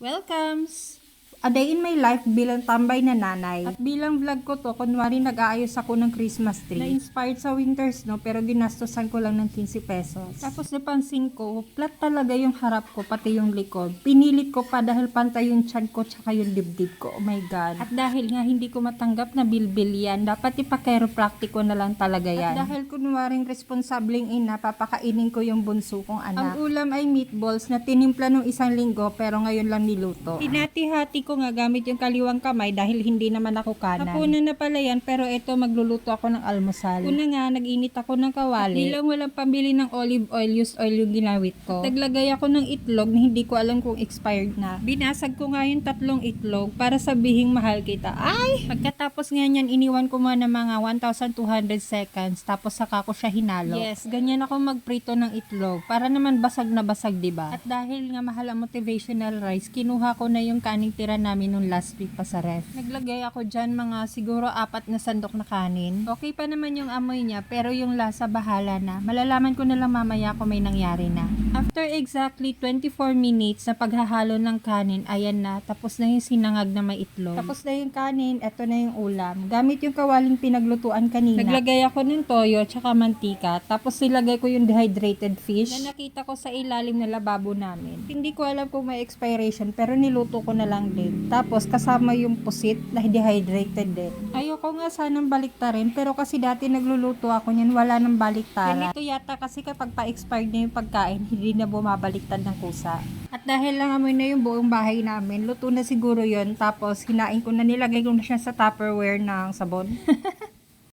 Welcomes! A day in my life bilang tambay na nanay. At bilang vlog ko to, kunwari nag-aayos ako ng Christmas tree. Na-inspired sa winter snow pero ginastosan ko lang ng 15 pesos. Tapos napansin ko, flat talaga yung harap ko pati yung likod. Pinilit ko pa dahil pantay yung tiyan ko tsaka yung dibdib ko. Oh my God. At dahil nga hindi ko matanggap na bilbil yan, dapat ipa-chiropractico na lang talaga yan. At dahil kunwaring responsableng ina, papakainin ko yung bunso kong anak. Ang ulam ay meatballs na tinimpla nung isang linggo pero ngayon lang niluto. Hinati-hati ko nga gamit yung kaliwang kamay dahil hindi naman ako kanan. Hapunan na pala yan pero ito magluluto ako ng almusal. Una nga, nag-init ako ng kawali. At bilang walang pambili ng olive oil, used oil yung ginawit ko. At naglagay ako ng itlog na hindi ko alam kung expired na. Binasag ko nga yung 3 itlog para sabihing mahal kita. Ay! Pagkatapos nga niyan, iniwan ko muna mga 1,200 seconds tapos saka ko siya hinalo. Yes, ganyan ako magprito ng itlog para naman basag na basag, diba? At dahil nga mahal ang motivational rice, kinuha ko na yung kaning tira namin nung last week pa sa ref. Naglagay ako dyan mga siguro 4 na sandok na kanin. Okay pa naman yung amoy niya pero yung lasa bahala na. Malalaman ko na lang mamaya kung may nangyari na. After exactly 24 minutes na paghahalo ng kanin, ayan na. Tapos na yung sinangag na may itlog. Tapos na yung kanin, eto na yung ulam. Gamit yung kawaling pinaglutuan kanina. Naglagay ako ng toyo tsaka mantika. Tapos nilagay ko yung dehydrated fish na nakita ko sa ilalim na lababo namin. Hindi ko alam kung may expiration pero niluto ko na lang din. Tapos kasama yung pusit na dehydrated din. Ayoko nga sanang baliktarin pero kasi dati nagluluto ako niyan, wala nang baliktaran. Ganito yata kasi kapag pa-expired na yung pagkain, hindi na bumabaliktad ng kusa. At dahil lang amoy na yung buong bahay namin, luto na siguro yon. Tapos hinain ko na, nilagay ko na siya sa Tupperware ng sabon.